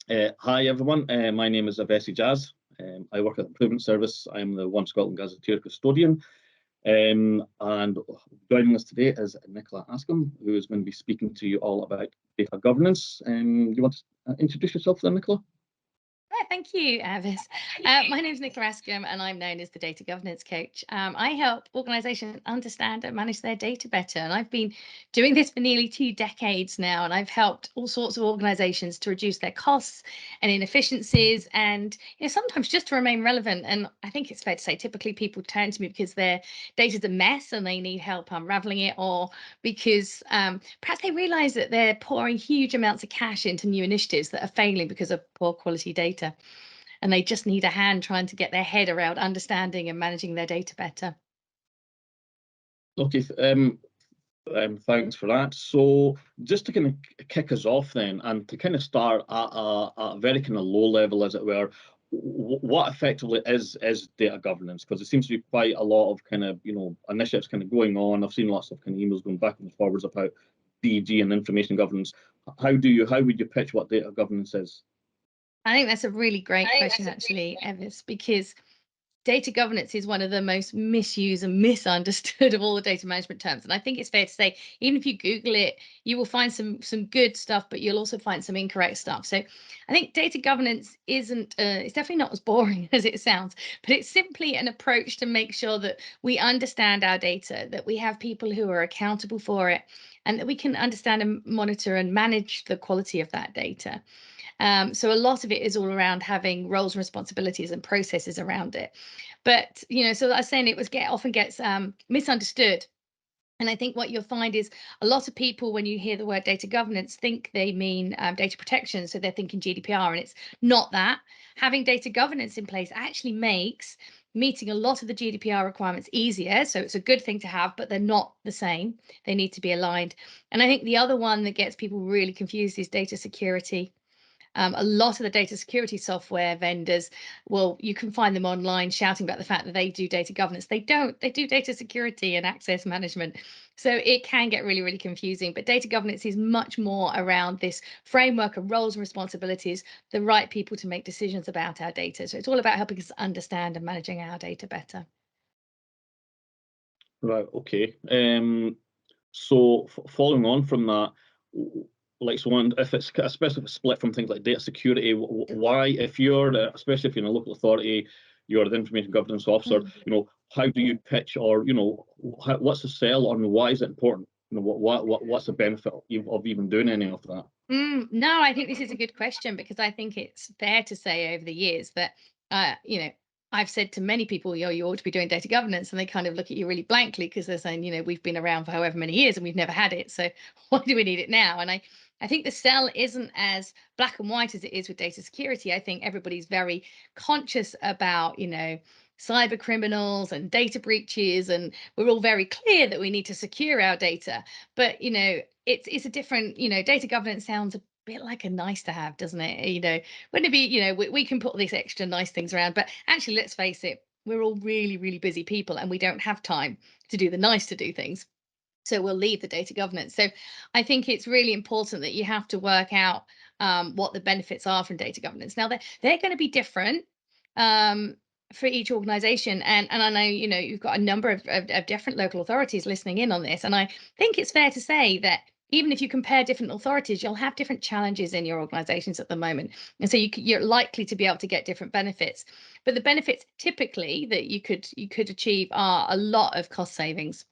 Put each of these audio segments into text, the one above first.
Hi everyone, my name is Avesi Jazz. I work at the Improvement Service. I'm the One Scotland Gazetteer custodian. And joining us today is Nicola Askham, who is going to be speaking to you all about data governance. Do you want to introduce yourself then, Nicola? Thank you, Avis. My name is Nicola Askham, and I'm known as the Data Governance Coach. I help organisations understand and manage their data better, and I've been doing this for nearly 2 decades now, and I've helped all sorts of organisations to reduce their costs and inefficiencies, and sometimes just to remain relevant. And I think it's fair to say, typically people turn to me because their data's a mess and they need help unravelling it, or because perhaps they realise that they're pouring huge amounts of cash into new initiatives that are failing because of poor quality data. And they just need a hand trying to get their head around understanding and managing their data better. Okay, thanks for that. So just to kind of kick us off then, and to kind of start at a very kind of low level, as it were, what effectively is data governance? Because it seems to be quite a lot of kind of initiatives kind of going on. I've seen lots of kind of emails going back and forwards about DG and information governance. How would you pitch what data governance is? I think that's a really great question, actually, Evis, because data governance is one of the most misused and misunderstood of all the data management terms. And I think it's fair to say, even if you Google it, you will find some good stuff, but you'll also find some incorrect stuff. So I think data governance isn't, it's definitely not as boring as it sounds, but it's simply an approach to make sure that we understand our data, that we have people who are accountable for it, and that we can understand and monitor and manage the quality of that data. So a lot of it is all around having roles and responsibilities and processes around it. But so I was saying it often gets misunderstood. And I think what you'll find is a lot of people, when you hear the word data governance, think they mean data protection. So they're thinking GDPR, and it's not that. Having data governance in place actually makes meeting a lot of the GDPR requirements easier. So it's a good thing to have, but they're not the same. They need to be aligned. And I think the other one that gets people really confused is data security. A lot of the data security software vendors, well, you can find them online shouting about the fact that they do data governance. They don't. They do data security and access management. So it can get really, really confusing. But data governance is much more around this framework of roles and responsibilities, the right people to make decisions about our data. So it's all about helping us understand and managing our data better. Right. Okay. So following on from that, like so on, if it's especially if it's split from things like data security, why, if you're especially if you're in a local authority, you're the information governance officer, how do you pitch, or what's the sell on why is it important? What's the benefit of even doing any of that? No, I think this is a good question, because I think it's fair to say over the years that, I've said to many people, you ought to be doing data governance, and they kind of look at you really blankly because they're saying, we've been around for however many years and we've never had it. So why do we need it now? And I think the sell isn't as black and white as it is with data security. I think everybody's very conscious about, cyber criminals and data breaches, and we're all very clear that we need to secure our data. But it's a different, data governance sounds a bit like a nice to have, doesn't it? Wouldn't it be, we can put these extra nice things around, but actually, let's face it, we're all really, really busy people, and we don't have time to do the nice to do things. So we'll leave the data governance. So I think it's really important that you have to work out what the benefits are from data governance. Now, they're going to be different for each organization. And I know, you've got a number of different local authorities listening in on this. And I think it's fair to say that even if you compare different authorities, you'll have different challenges in your organizations at the moment. And so you're likely to be able to get different benefits. But the benefits typically that you could achieve are a lot of cost savings,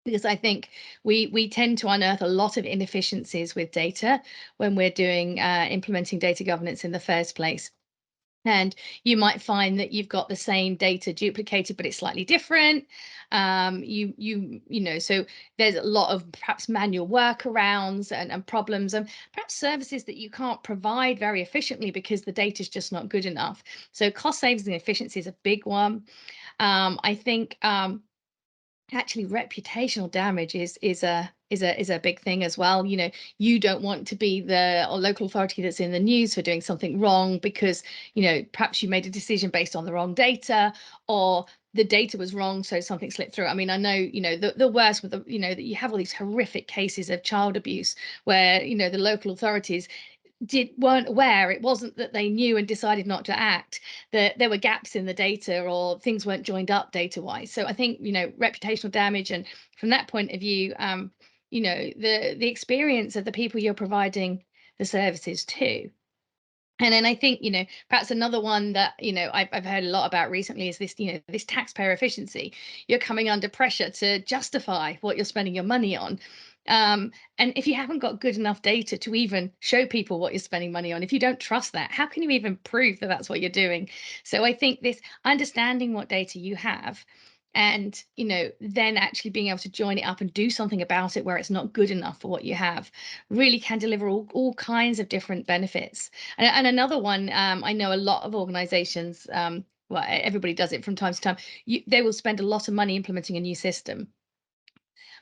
because I think we tend to unearth a lot of inefficiencies with data when we're doing implementing data governance in the first place. And you might find that you've got the same data duplicated, but it's slightly different. So there's a lot of perhaps manual workarounds and problems, and perhaps services that you can't provide very efficiently because the data is just not good enough. So cost savings and efficiency is a big one. I think actually reputational damage is a big thing as well. You don't want to be the local authority that's in the news for doing something wrong because perhaps you made a decision based on the wrong data, or the data was wrong, so something slipped through. I mean, I know the worst with that you have all these horrific cases of child abuse where the local authorities weren't aware. It wasn't that they knew and decided not to act, that there were gaps in the data or things weren't joined up data wise. So I think, reputational damage, and from that point of view, the experience of the people you're providing the services to. And then I think, perhaps another one that, I've heard a lot about recently is this, this taxpayer efficiency. You're coming under pressure to justify what you're spending your money on. And if you haven't got good enough data to even show people what you're spending money on, if you don't trust that, how can you even prove that that's what you're doing? So I think this understanding what data you have, and then actually being able to join it up and do something about it where it's not good enough for what you have, really can deliver all kinds of different benefits. And another one, I know a lot of organizations, well, everybody does it from time to time, they will spend a lot of money implementing a new system.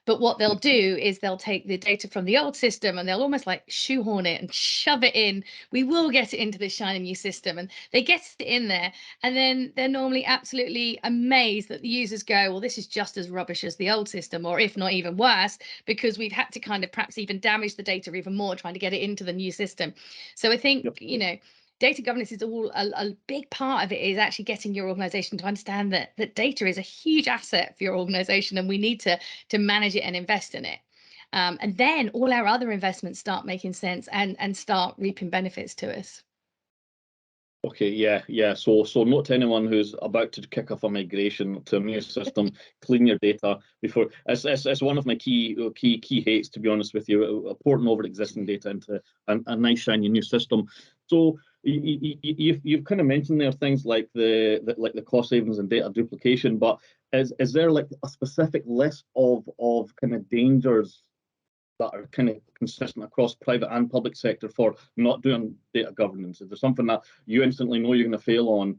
But what they'll do is they'll take the data from the old system and they'll almost like shoehorn it and shove it in. We will get it into this shiny new system. And they get it in there. And then they're normally absolutely amazed that the users go, well, this is just as rubbish as the old system, or if not even worse, because we've had to kind of perhaps even damage the data even more trying to get it into the new system. So I think, data governance is all a big part of it, is actually getting your organization to understand that data is a huge asset for your organization, and we need to manage it and invest in it. And then all our other investments start making sense and start reaping benefits to us. Okay, yeah. So note to anyone who's about to kick off a migration to a new system, clean your data before. It's one of my key hates, to be honest with you, porting over existing data into a nice shiny new system. So you've kind of mentioned there things like the cost savings and data duplication, but is there like a specific list of kind of dangers that are kind of consistent across private and public sector for not doing data governance? Is there something that you instantly know you're going to fail on,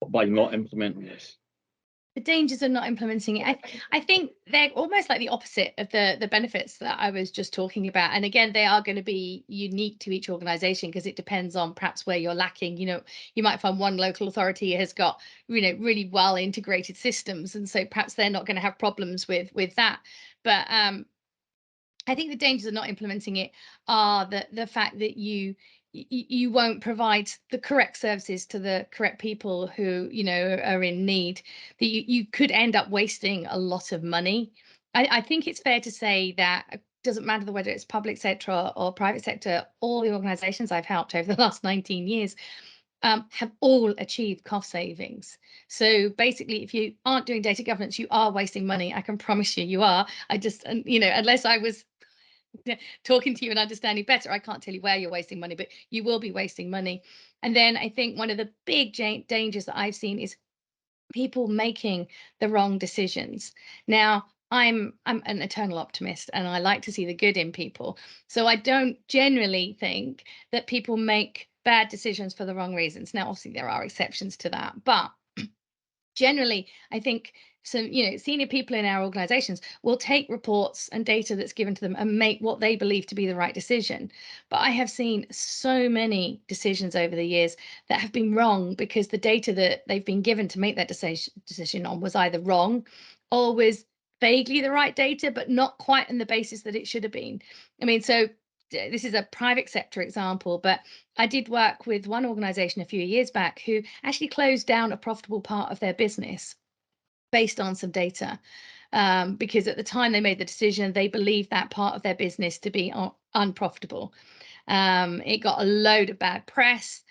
by not implementing this? The dangers of not implementing it, I think they're almost like the opposite of the benefits that I was just talking about. And again, they are going to be unique to each organization because it depends on perhaps where you're lacking. You might find one local authority has got, really well integrated systems, and so perhaps they're not going to have problems with that. But I think the dangers of not implementing it are the fact that you won't provide the correct services to the correct people who are in need. That you could end up wasting a lot of money. I think it's fair to say that it doesn't matter whether it's public sector or private sector. All the organisations I've helped over the last 19 years have all achieved cost savings. So basically, if you aren't doing data governance, you are wasting money. I can promise you are. I just, unless I was talking to you and understanding better, I can't tell you where you're wasting money, but you will be wasting money. And then I think one of the big dangers that I've seen is people making the wrong decisions. Now, I'm an eternal optimist and I like to see the good in people. So I don't generally think that people make bad decisions for the wrong reasons. Now, obviously, there are exceptions to that, but generally, I think some, senior people in our organizations will take reports and data that's given to them and make what they believe to be the right decision. But I have seen so many decisions over the years that have been wrong because the data that they've been given to make that decision on was either wrong or was vaguely the right data, but not quite on the basis that it should have been. I mean, so this is a private sector example, but I did work with one organization a few years back who actually closed down a profitable part of their business based on some data. Because at the time they made the decision, they believed that part of their business to be unprofitable. It got a load of bad press.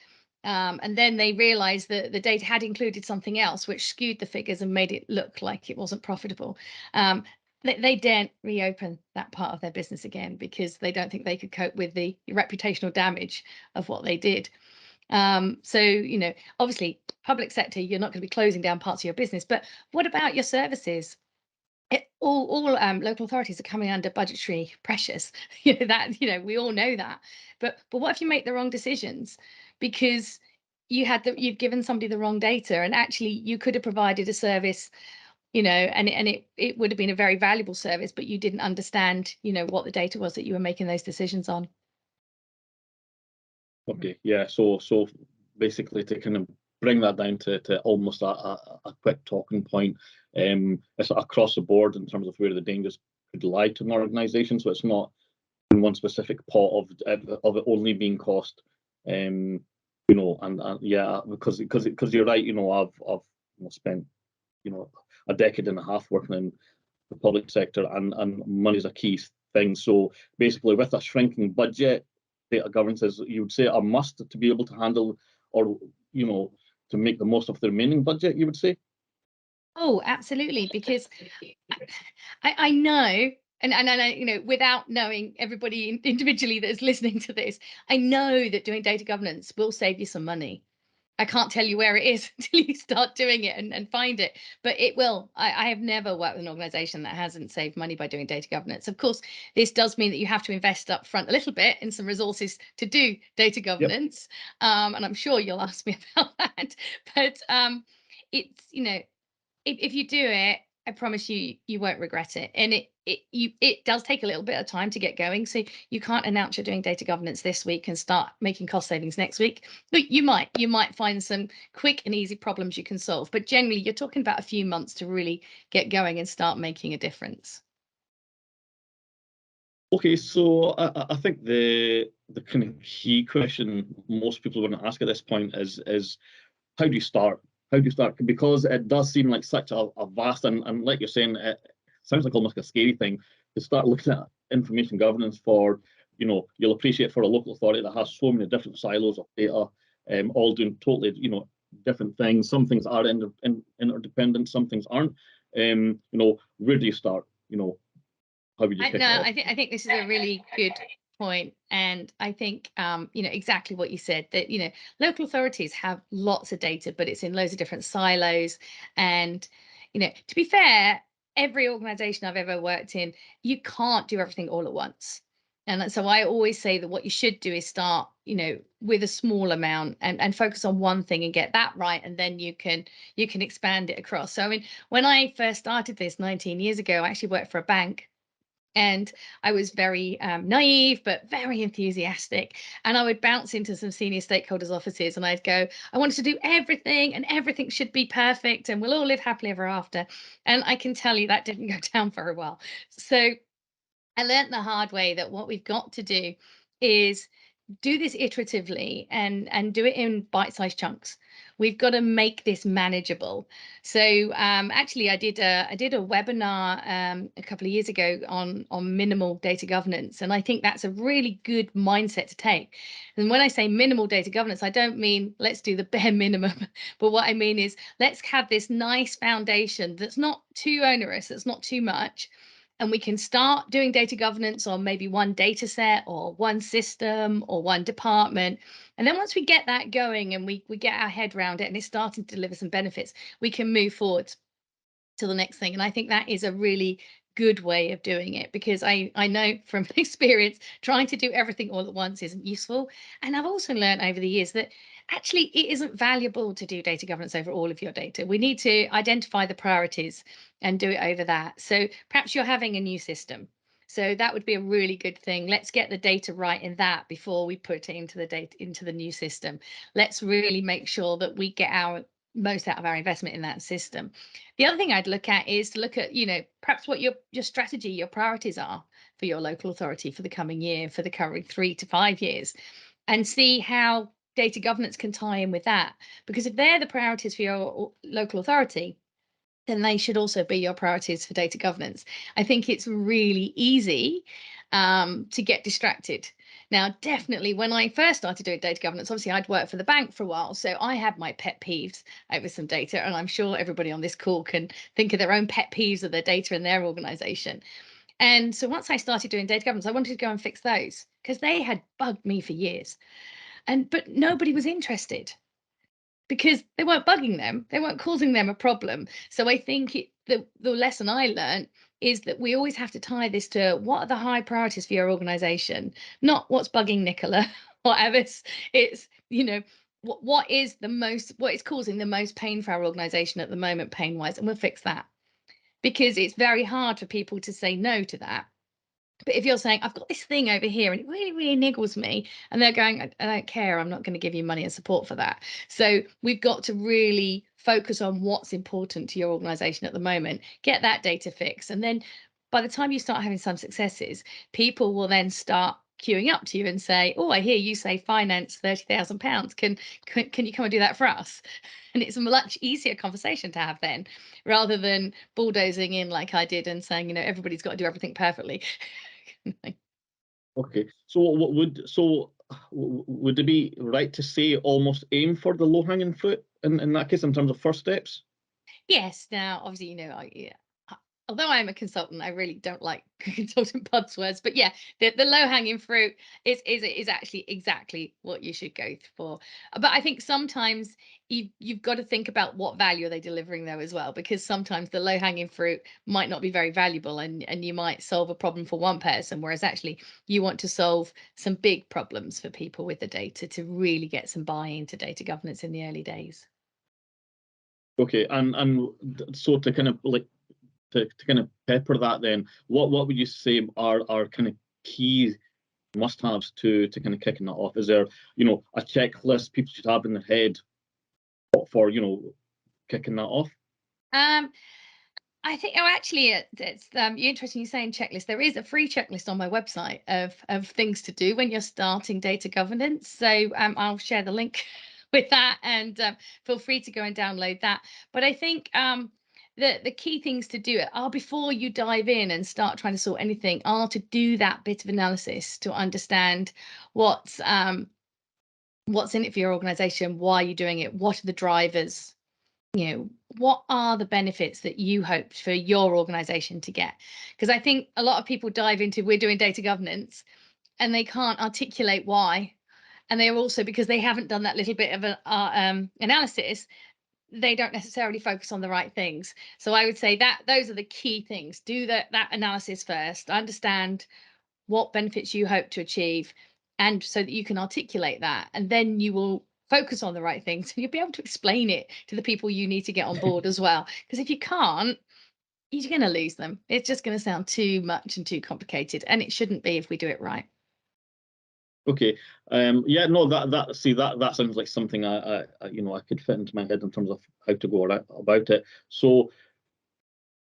And then they realized that the data had included something else, which skewed the figures and made it look like it wasn't profitable. They daren't reopen that part of their business again because they don't think they could cope with the reputational damage of what they did. So, obviously, public sector, you're not going to be closing down parts of your business, but what about your services? All local authorities are coming under budgetary pressures. We all know that. But what if you make the wrong decisions because you've given somebody the wrong data, and actually you could have provided a service, and it would have been a very valuable service, but you didn't understand, what the data was that you were making those decisions on. Okay, yeah. So basically, to kind of bring that down to almost a quick talking point, it's across the board in terms of where the dangers could lie to an organisation. So it's not in one specific pot of it only being cost. You know, and yeah, because you're right. You know, I've spent a decade and a half working in the public sector, and money's a key thing. So basically, with a shrinking budget, data governance is, you would say, a must to be able to handle, or to make the most of the remaining budget, you would say. Oh, absolutely, because I know, and I without knowing everybody individually that is listening to this, I know that doing data governance will save you some money. I can't tell you where it is until you start doing it and find it, but it will. I have never worked with an organization that hasn't saved money by doing data governance. Of course, this does mean that you have to invest up front a little bit in some resources to do data governance. And I'm sure you'll ask me about that. But it's, if you do it, I promise you, you won't regret it. And it does take a little bit of time to get going. So you can't announce you're doing data governance this week and start making cost savings next week. But you might find some quick and easy problems you can solve. But generally, you're talking about a few months to really get going and start making a difference. Okay, so I think the kind of key question most people want to ask at this point is how do you start? How do you start? Because it does seem like such a vast, and like you're saying, it sounds like almost a scary thing to start looking at information governance for, you'll appreciate, for a local authority that has so many different silos of data, all doing totally, different things. Some things are interdependent, some things aren't. Where do you start? How would you kick it off? I think this is a really good point, and I think exactly what you said, that local authorities have lots of data, but it's in loads of different silos. And to be fair, every organization I've ever worked in, you can't do everything all at once. And so I always say that what you should do is start with a small amount and focus on one thing and get that right, and then you can expand it across. So I mean, when I first started this 19 years ago, I actually worked for a bank. And I was very naive, but very enthusiastic. And I would bounce into some senior stakeholders' offices and I'd go, I wanted to do everything and everything should be perfect and we'll all live happily ever after. And I can tell you that didn't go down very well. So I learned the hard way that what we've got to do is do this iteratively and do it in bite-sized chunks. We've got to make this manageable. So actually, I did a webinar a couple of years ago on minimal data governance, and I think that's a really good mindset to take. And when I say minimal data governance, I don't mean let's do the bare minimum, but what I mean is let's have this nice foundation that's not too onerous, that's not too much, and we can start doing data governance on maybe one data set or one system or one department. And then once we get that going and we get our head around it and it's starting to deliver some benefits, we can move forward to the next thing. And I think that is a really good way of doing it, because I know from experience trying to do everything all at once isn't useful. And I've also learned over the years that actually it isn't valuable to do data governance over all of your data. We need to identify the priorities and do it over that. So perhaps you're having a new system. So that would be a really good thing. Let's get the data right in that before we put it into the new system. Let's really make sure that we get our most out of our investment in that system. The other thing I'd look at is to look at, perhaps what your strategy, your priorities are for your local authority for the coming year, for the current 3 to 5 years, and see how data governance can tie in with that. Because if they're the priorities for your local authority, then they should also be your priorities for data governance. I think it's really easy to get distracted. Now, definitely, when I first started doing data governance, obviously I'd worked for the bank for a while, so I had my pet peeves over some data, and I'm sure everybody on this call can think of their own pet peeves of their data in their organization. And so once I started doing data governance, I wanted to go and fix those because they had bugged me for years. But nobody was interested because they weren't bugging them, they weren't causing them a problem. So I think the lesson I learned is that we always have to tie this to what are the high priorities for your organization, not what's bugging Nicola, whatever. It's what is causing the most pain for our organization at the moment, pain wise, and we'll fix that, because it's very hard for people to say no to that. But if you're saying, I've got this thing over here and it really, really niggles me, and they're going, I don't care, I'm not going to give you money and support for that. So we've got to really focus on what's important to your organization at the moment, get that data fixed, and then by the time you start having some successes, people will then start queuing up to you and say, "Oh, I hear you say finance £30,000. Can you come and do that for us?" And it's a much easier conversation to have then, rather than bulldozing in like I did and saying, everybody's got to do everything perfectly. Okay. So would it be right to say almost aim for the low-hanging fruit in that case in terms of first steps? Yes. Now, obviously, although I'm a consultant, I really don't like consultant buzzwords. But yeah, the low hanging fruit is actually exactly what you should go for. But I think sometimes you've got to think about what value are they delivering though as well, because sometimes the low hanging fruit might not be very valuable, and you might solve a problem for one person, whereas actually you want to solve some big problems for people with the data to really get some buy-in to data governance in the early days. Okay, so to kind of like to kind of pepper that, then what would you say are kind of key must-haves to kind of kicking that off? Is there a checklist people should have in their head for kicking that off? Um, I think, oh, actually, it's interesting you saying checklist. There is a free checklist on my website of things to do when you're starting data governance. So I'll share the link with that, and feel free to go and download that. But I think the key things to do are, before you dive in and start trying to sort anything, are to do that bit of analysis to understand what's in it for your organization, why you're doing it, what are the drivers, what are the benefits that you hoped for your organization to get? Because I think a lot of people dive into, we're doing data governance, and they can't articulate why. And they're also, because they haven't done that little bit of analysis, they don't necessarily focus on the right things. So I would say that those are the key things. Do that analysis first, understand what benefits you hope to achieve, and so that you can articulate that, and then you will focus on the right things, and you'll be able to explain it to the people you need to get on board as well, because if you can't, you're going to lose them. It's just going to sound too much and too complicated, and it shouldn't be if we do it right. Okay. Yeah, no, that sounds like something I could fit into my head in terms of how to go about it. So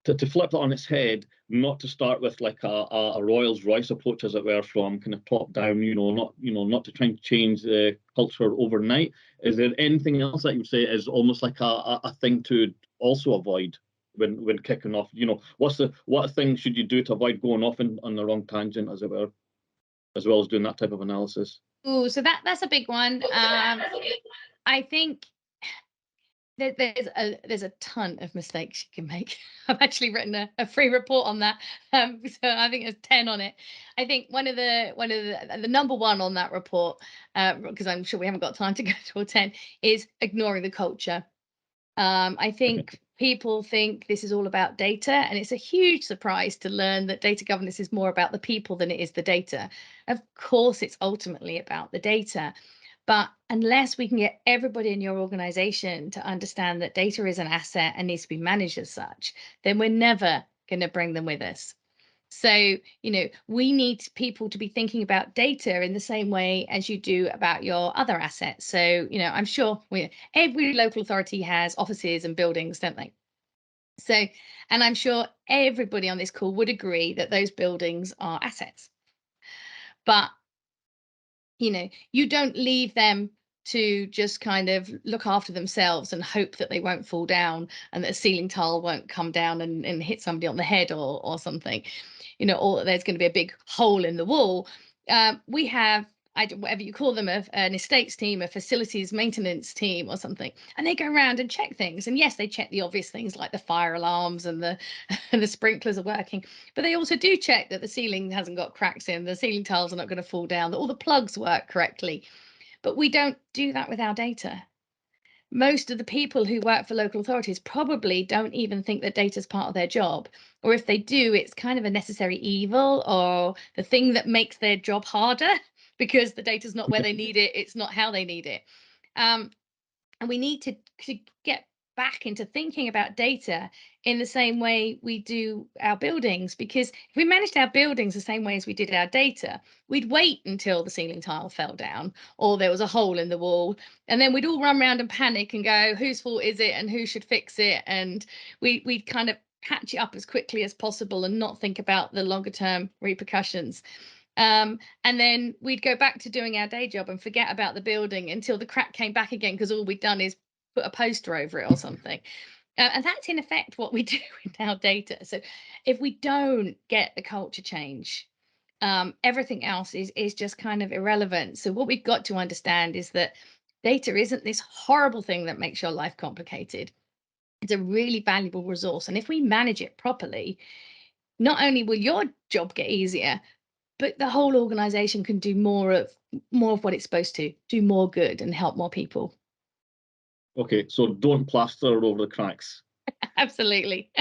to flip that on its head, not to start with like a Rolls Royce approach, as it were, from kind of top down, not to try and change the culture overnight. Is there anything else that you would say is almost like a thing to also avoid when kicking off? What thing should you do to avoid going off on the wrong tangent, as it were, as well as doing that type of analysis? Oh, so that's a big one. I think there's a ton of mistakes you can make. I've actually written a free report on that. So I think there's 10 on it. I think the number one on that report, because I'm sure we haven't got time to go to all 10, is ignoring the culture. I think people think this is all about data, and it's a huge surprise to learn that data governance is more about the people than it is the data. Of course, it's ultimately about the data, but unless we can get everybody in your organization to understand that data is an asset and needs to be managed as such, then we're never going to bring them with us. So, we need people to be thinking about data in the same way as you do about your other assets. So, I'm sure every local authority has offices and buildings, don't they? So, and I'm sure everybody on this call would agree that those buildings are assets. But you don't leave them to just kind of look after themselves and hope that they won't fall down and that a ceiling tile won't come down and hit somebody on the head or something, or that there's going to be a big hole in the wall. We have, whatever you call them, an estates team, a facilities maintenance team or something, and they go around and check things. And yes, they check the obvious things like the fire alarms and the and the sprinklers are working, but they also do check that the ceiling hasn't got cracks in, the ceiling tiles are not going to fall down, that all the plugs work correctly. But we don't do that with our data. Most of the people who work for local authorities probably don't even think that data is part of their job. Or if they do, it's kind of a necessary evil or the thing that makes their job harder because the data is not where they need it, it's not how they need it. And we need to get back into thinking about data in the same way we do our buildings, because if we managed our buildings the same way as we did our data, we'd wait until the ceiling tile fell down or there was a hole in the wall, and then we'd all run around and panic and go, whose fault is it and who should fix it? And we'd kind of patch it up as quickly as possible and not think about the longer term repercussions. And then we'd go back to doing our day job and forget about the building until the crack came back again, because all we'd done is put a poster over it or something. And that's in effect what we do with our data. So if we don't get the culture change, everything else is just kind of irrelevant. So what we've got to understand is that data isn't this horrible thing that makes your life complicated. It's a really valuable resource. And if we manage it properly, not only will your job get easier, but the whole organization can do more of what it's supposed to, do more good and help more people. Okay, so don't plaster over the cracks. Absolutely.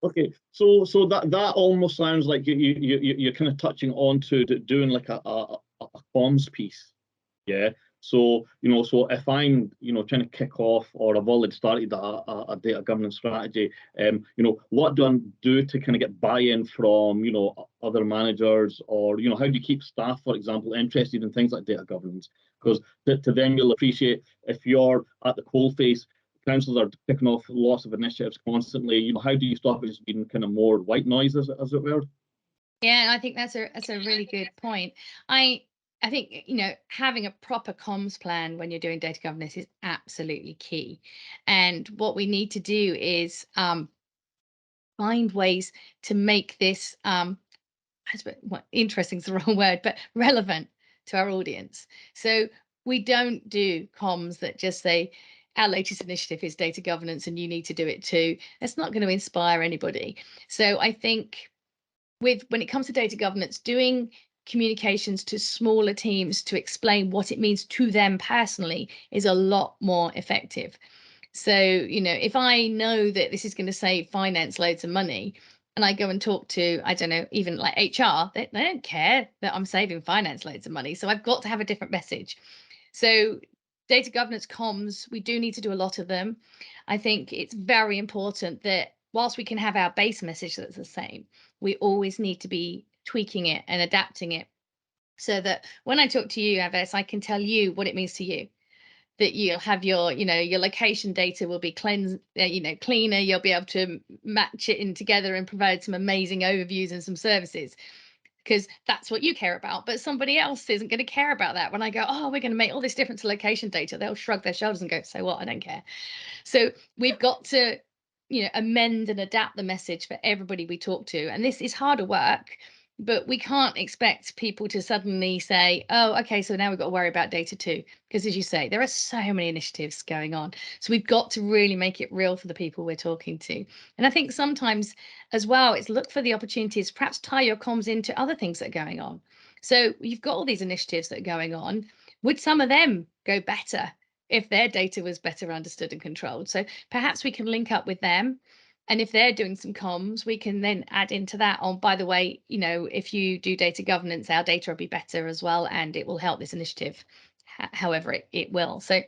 Okay, so that almost sounds like you're kind of touching on to doing like a comms piece. Yeah. So, so if I'm, trying to kick off, or I've already started a data governance strategy, what do I do to kind of get buy-in from, other managers, or, how do you keep staff, for example, interested in things like data governance? Because to them, you'll appreciate, if you're at the coalface, councils are kicking off lots of initiatives constantly. How do you stop it just being kind of more white noise, as it were? Yeah, I think that's a really good point. I think, having a proper comms plan when you're doing data governance is absolutely key. And what we need to do is find ways to make this well, interesting is the wrong word, but relevant to our audience. So we don't do comms that just say our latest initiative is data governance and you need to do it too. That's not going to inspire anybody. So I think when it comes to data governance, doing communications to smaller teams to explain what it means to them personally is a lot more effective. So, if I know that this is going to save finance loads of money, and I go and talk to, I don't know, even like HR, they don't care that I'm saving finance loads of money. So I've got to have a different message. So data governance comms, we do need to do a lot of them. I think it's very important that whilst we can have our base message that's the same, we always need to be tweaking it and adapting it, so that when I talk to you, Aves, I can tell you what it means to you. That you'll have your location data will be cleaner. You'll be able to match it in together and provide some amazing overviews and some services, because that's what you care about. But somebody else isn't going to care about that. When I go, oh, we're going to make all this difference to location data, they'll shrug their shoulders and go, so what? I don't care. So we've got to, amend and adapt the message for everybody we talk to. And this is harder work, but we can't expect people to suddenly say, oh, okay, so now we've got to worry about data too. Because as you say, there are so many initiatives going on. So we've got to really make it real for the people we're talking to. And I think sometimes as well, it's look for the opportunities, perhaps tie your comms into other things that are going on. So you've got all these initiatives that are going on. Would some of them go better if their data was better understood and controlled? So perhaps we can link up with them. And if they're doing some comms, we can then add into that on, by the way, if you do data governance, our data will be better as well, and it will help this initiative, however it will. So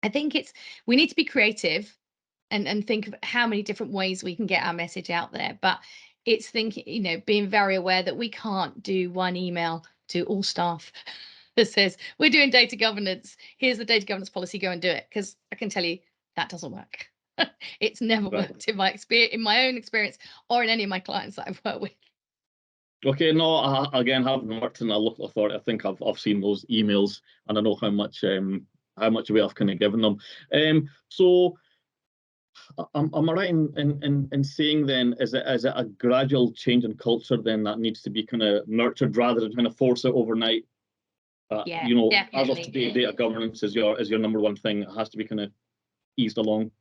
I think we need to be creative and think of how many different ways we can get our message out there. But it's thinking, being very aware that we can't do one email to all staff that says, we're doing data governance, here's the data governance policy, go and do it. Because I can tell you that doesn't work. It's never worked in my experience, in my own experience, or in any of my clients that I've worked with. Okay, no, again, having worked in a local authority, I think I've seen those emails, and I know how much away I've kind of given them. So am I right in saying then, is it a gradual change in culture then that needs to be kind of nurtured rather than kind of force it overnight? Yeah, as of today, data governance is your number one thing. It has to be kind of eased along.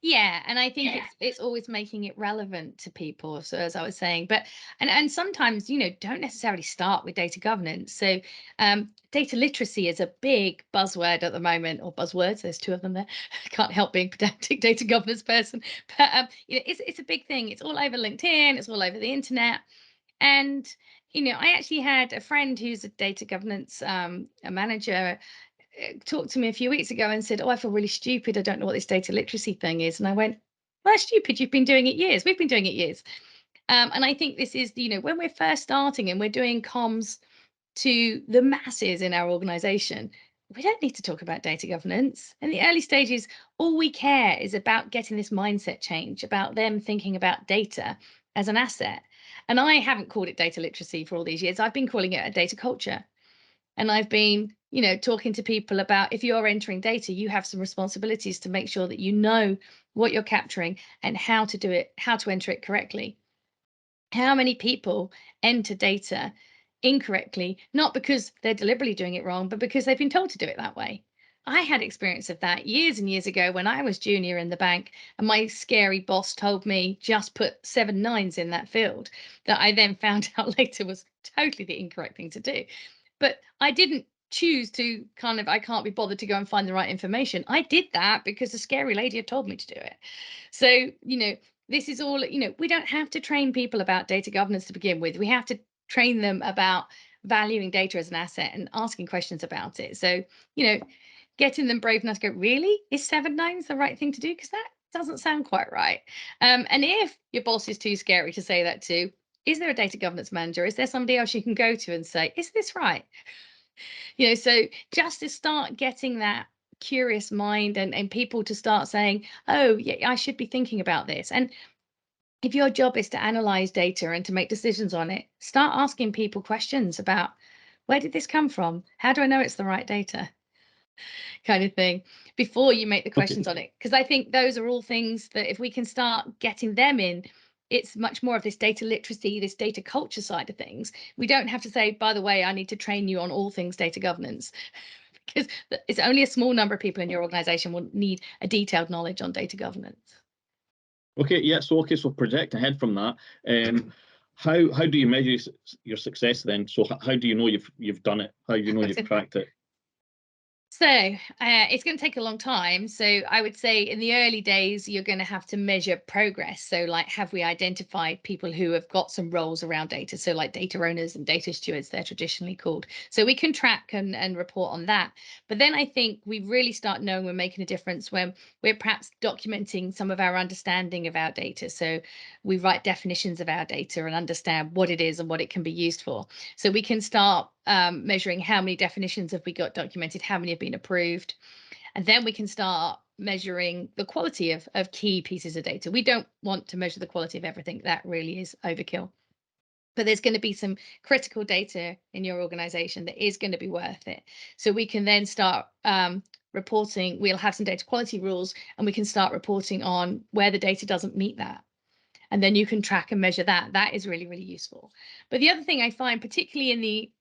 Yeah, and I think it's always making it relevant to people. So as I was saying, but and sometimes don't necessarily start with data governance. So data literacy is a big buzzword at the moment, or buzzwords. There's two of them there. I can't help being pedantic data governance person, but it's a big thing. It's all over LinkedIn. It's all over the internet. And I actually had a friend who's a data governance a manager talked to me a few weeks ago and said, oh, I feel really stupid. I don't know what this data literacy thing is. And I went, well, stupid. You've been doing it years. We've been doing it years. And I think this is, when we're first starting and we're doing comms to the masses in our organization, we don't need to talk about data governance. In the early stages, all we care is about getting this mindset change, about them thinking about data as an asset. And I haven't called it data literacy for all these years. I've been calling it a data culture. And I've been, talking to people about, if you're entering data, you have some responsibilities to make sure that you know what you're capturing and how to do it, how to enter it correctly. How many people enter data incorrectly, not because they're deliberately doing it wrong, but because they've been told to do it that way? I had experience of that years and years ago when I was junior in the bank, and my scary boss told me just put 7 nines in that field, that I then found out later was totally the incorrect thing to do. But I didn't choose to I can't be bothered to go and find the right information. I did that because the scary lady had told me to do it. So, this is all, we don't have to train people about data governance to begin with. We have to train them about valuing data as an asset and asking questions about it. So, getting them brave enough to go, really? Is 7 nines the right thing to do? Because that doesn't sound quite right. And if your boss is too scary to say that to, is there a data governance manager? Is there somebody else you can go to and say, is this right? So just to start getting that curious mind, and people to start saying, oh, yeah, I should be thinking about this. And if your job is to analyze data and to make decisions on it, start asking people questions about, where did this come from? How do I know it's the right data? Kind of thing, before you make the Okay. questions on it. Because I think those are all things that if we can start getting them in, it's much more of this data literacy, this data culture side of things. We don't have to say, by the way, I need to train you on all things data governance, because it's only a small number of people in your organization will need a detailed knowledge on data governance. Okay, yeah. So project ahead from that. How do you measure your success then? So how do you know you've done it? How do you know you've cracked it? So it's going to take a long time. So I would say in the early days, you're going to have to measure progress. So, like, have we identified people who have got some roles around data? So, like data owners and data stewards, they're traditionally called. So we can track and report on that. But then I think we really start knowing we're making a difference when we're perhaps documenting some of our understanding of our data. So we write definitions of our data and understand what it is and what it can be used for. So we can start measuring how many definitions have we got documented, how many have been approved, and then we can start measuring the quality of key pieces of data. We don't want to measure the quality of everything. That really is overkill. But there's going to be some critical data in your organization that is going to be worth it. So we can then start reporting. We'll have some data quality rules, and we can start reporting on where the data doesn't meet that. And then you can track and measure that. That is really, really useful. But the other thing I find, particularly in the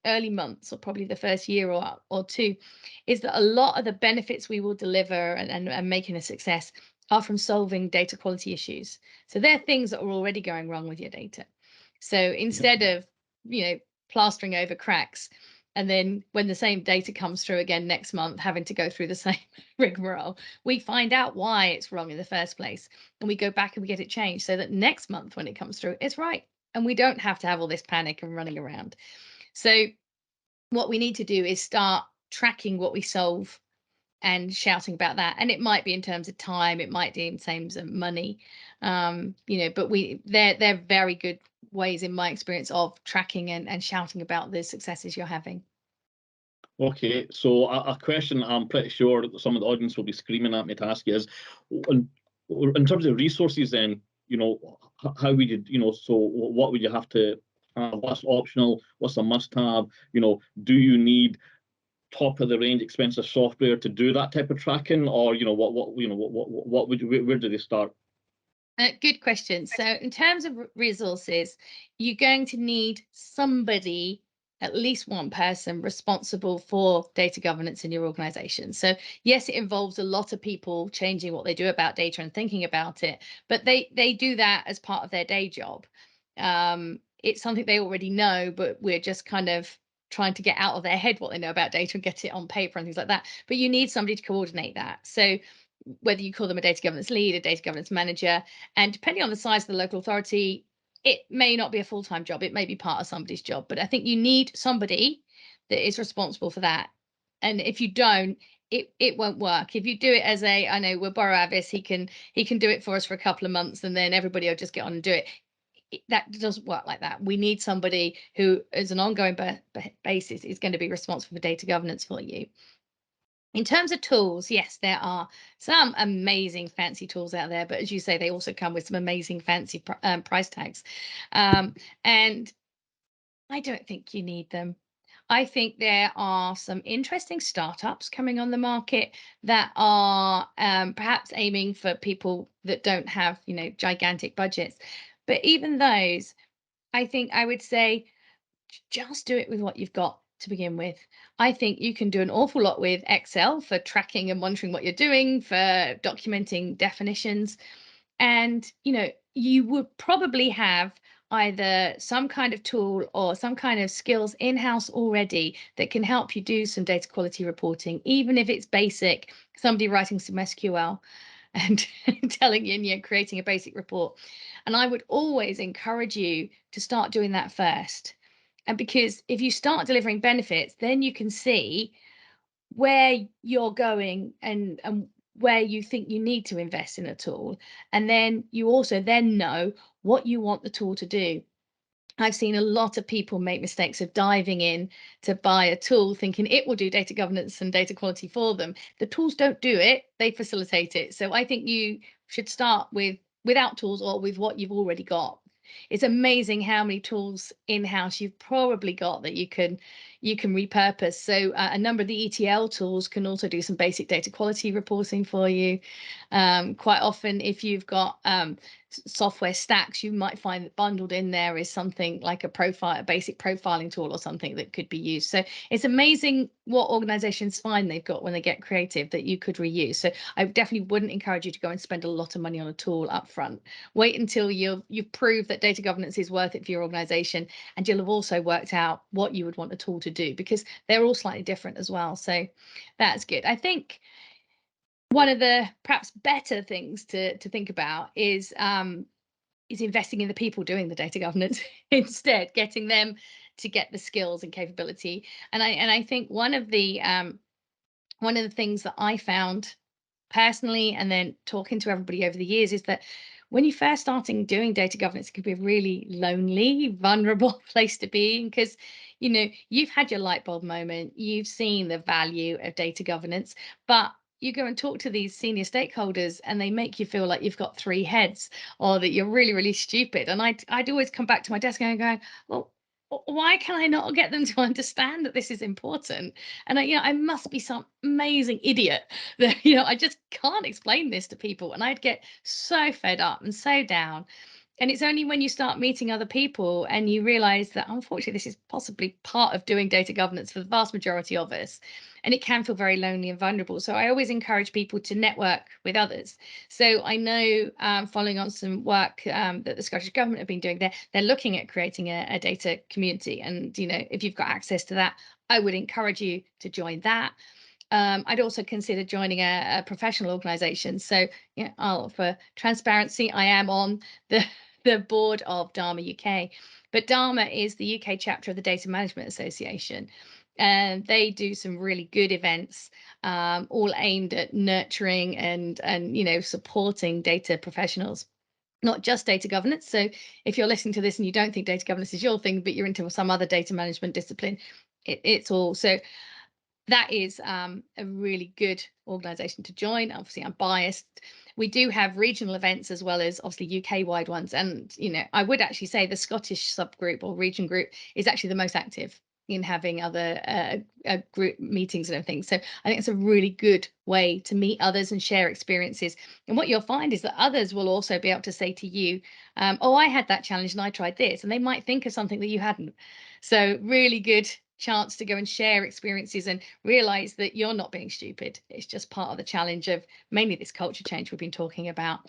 early months, or probably the first year or two, is that a lot of the benefits we will deliver and making a success are from solving data quality issues. So they're things that are already going wrong with your data. So Yep. instead of, plastering over cracks, and then when the same data comes through again next month, having to go through the same rigmarole, we find out why it's wrong in the first place. And we go back and we get it changed so that next month when it comes through, it's right. And we don't have to have all this panic and running around. So what we need to do is start tracking what we solve and shouting about that. And it might be in terms of time, it might be in terms of money, but they're very good ways, in my experience, of tracking and shouting about the successes you're having. Okay, so a question I'm pretty sure that some of the audience will be screaming at me to ask you is, in terms of resources, then, how would you, so what would you have to have? What's optional? What's a must-have? Do you need top of the range expensive software to do that type of tracking, or what would you, where do they start? Good question. So, in terms of resources, you're going to need somebody, at least one person, responsible for data governance in your organization. So, yes, it involves a lot of people changing what they do about data and thinking about it, but they do that as part of their day job. It's something they already know, but we're just kind of trying to get out of their head what they know about data and get it on paper and things like that. But you need somebody to coordinate that. So, whether you call them a data governance lead, a data governance manager, and depending on the size of the local authority, it may not be a full-time job. It may be part of somebody's job, but I think you need somebody that is responsible for that. And if you don't, it won't work. If you do it as I know, we'll borrow Avis, he can do it for us for a couple of months, and then everybody will just get on and do it. that doesn't work like that. We need somebody who, as an ongoing basis, is going to be responsible for data governance for you. In terms of tools, yes, there are some amazing fancy tools out there, but as you say, they also come with some amazing fancy price tags. And I don't think you need them. I think there are some interesting startups coming on the market that are perhaps aiming for people that don't have, gigantic budgets. But even those, I think I would say just do it with what you've got to begin with. I think you can do an awful lot with Excel for tracking and monitoring what you're doing, for documenting definitions. And, you would probably have either some kind of tool or some kind of skills in-house already that can help you do some data quality reporting, even if it's basic, somebody writing some SQL and telling you, and you're creating a basic report. And I would always encourage you to start doing that first. And because if you start delivering benefits, then you can see where you're going and where you think you need to invest in a tool. And then you also then know what you want the tool to do. I've seen a lot of people make mistakes of diving in to buy a tool thinking it will do data governance and data quality for them. The tools don't do it, they facilitate it. So I think you should start without tools or with what you've already got. It's amazing how many tools in-house you've probably got that you can repurpose. So a number of the ETL tools can also do some basic data quality reporting for you. Quite often, if you've got software stacks, you might find that bundled in there is something like a basic profiling tool or something that could be used. So it's amazing what organizations find they've got when they get creative that you could reuse. So I definitely wouldn't encourage you to go and spend a lot of money on a tool up front. Wait until you've proved that data governance is worth it for your organization, and you'll have also worked out what you would want the tool to do, because they're all slightly different as well. So that's good. I think one of the perhaps better things to think about is investing in the people doing the data governance instead, getting them to get the skills and capability. And I think one of the things that I found personally, and then talking to everybody over the years, is that when you first starting doing data governance, it can be a really lonely, vulnerable place to be, because you've had your light bulb moment, you've seen the value of data governance, but you go and talk to these senior stakeholders and they make you feel like you've got three heads, or that you're really, really stupid. And I'd always come back to my desk and go, well, why can I not get them to understand that this is important? And I must be some amazing idiot that I just can't explain this to people. And I'd get so fed up and so down. And it's only when you start meeting other people and you realize that, unfortunately, this is possibly part of doing data governance for the vast majority of us. And it can feel very lonely and vulnerable. So I always encourage people to network with others. So I know, following on some work that the Scottish Government have been doing, they're looking at creating a data community. And, if you've got access to that, I would encourage you to join that. I'd also consider joining a professional organisation. So, for transparency, I am on the board of Dharma UK, but Dharma is the UK chapter of the Data Management Association, and they do some really good events, all aimed at nurturing and supporting data professionals, not just data governance. So if you're listening to this and you don't think data governance is your thing, but you're into some other data management discipline, it's all. So that is a really good organization to join. Obviously, I'm biased. We do have regional events as well as obviously UK wide ones. And, I would actually say the Scottish subgroup or region group is actually the most active in having other group meetings and everything. So I think it's a really good way to meet others and share experiences. And what you'll find is that others will also be able to say to you, oh, I had that challenge and I tried this. And they might think of something that you hadn't. So really good chance to go and share experiences and realize that you're not being stupid. It's just part of the challenge of mainly this culture change we've been talking about.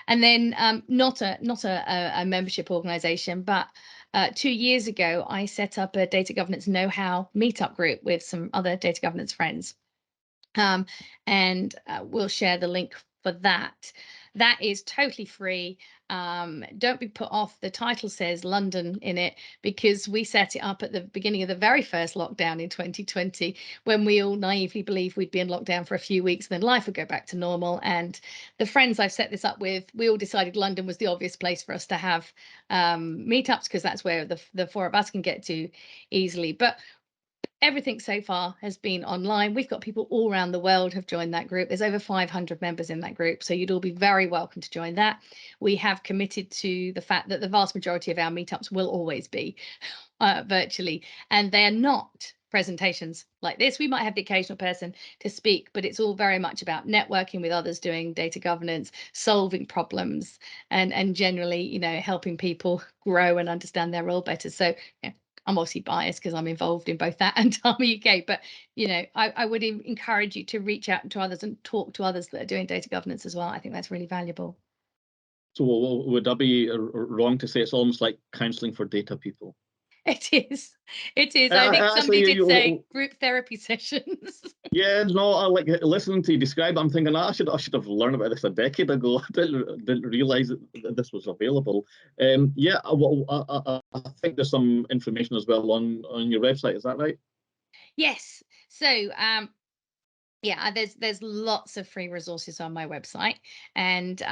And then not a membership organization, but 2 years ago, I set up a data governance know-how meetup group with some other data governance friends. And we'll share the link for that. That is totally free. Don't be put off. The title says London in it because we set it up at the beginning of the very first lockdown in 2020, when we all naively believed we'd be in lockdown for a few weeks and then life would go back to normal. And the friends I've set this up with, we all decided London was the obvious place for us to have meetups, because that's where the four of us can get to easily. But everything so far has been online. We've got people all around the world have joined that group. There's over 500 members in that group, so you'd all be very welcome to join that. We have committed to the fact that the vast majority of our meetups will always be virtually, and they're not presentations like this. We might have the occasional person to speak, but it's all very much about networking with others doing data governance, solving problems, and generally, helping people grow and understand their role better. So yeah, I'm obviously biased because I'm involved in both that and Dharma UK, but I would encourage you to reach out to others and talk to others that are doing data governance as well. I think that's really valuable. So would I be wrong to say it's almost like counselling for data people? It is. It is. I think somebody Actually, did say group therapy sessions. yeah, no, I like listening to you describe it. I'm thinking I should have learned about this a decade ago. I didn't realize that this was available. Yeah, well, I think there's some information as well on your website. Is that right? Yes. So yeah, there's lots of free resources on my website, and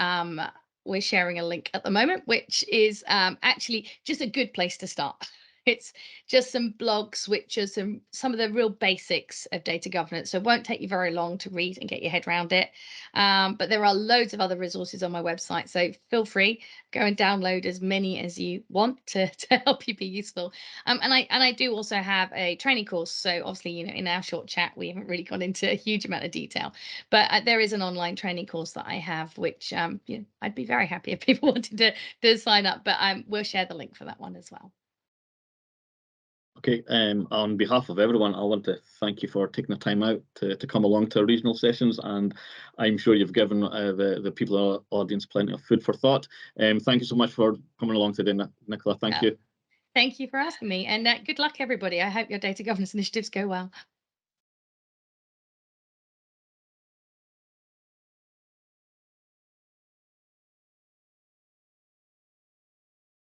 we're sharing a link at the moment, which is actually just a good place to start. It's just some blogs, which are some of the real basics of data governance. So it won't take you very long to read and get your head around it. But there are loads of other resources on my website. So feel free, go and download as many as you want to help you be useful. And I do also have a training course. So obviously, in our short chat, we haven't really gone into a huge amount of detail, but there is an online training course that I have, which I'd be very happy if people wanted to sign up. But we'll share the link for that one as well. Okay, on behalf of everyone, I want to thank you for taking the time out to come along to our regional sessions, and I'm sure you've given the people in our audience plenty of food for thought. Thank you so much for coming along today, Nicola. Thank you. Thank you for asking me, and good luck, everybody. I hope your data governance initiatives go well.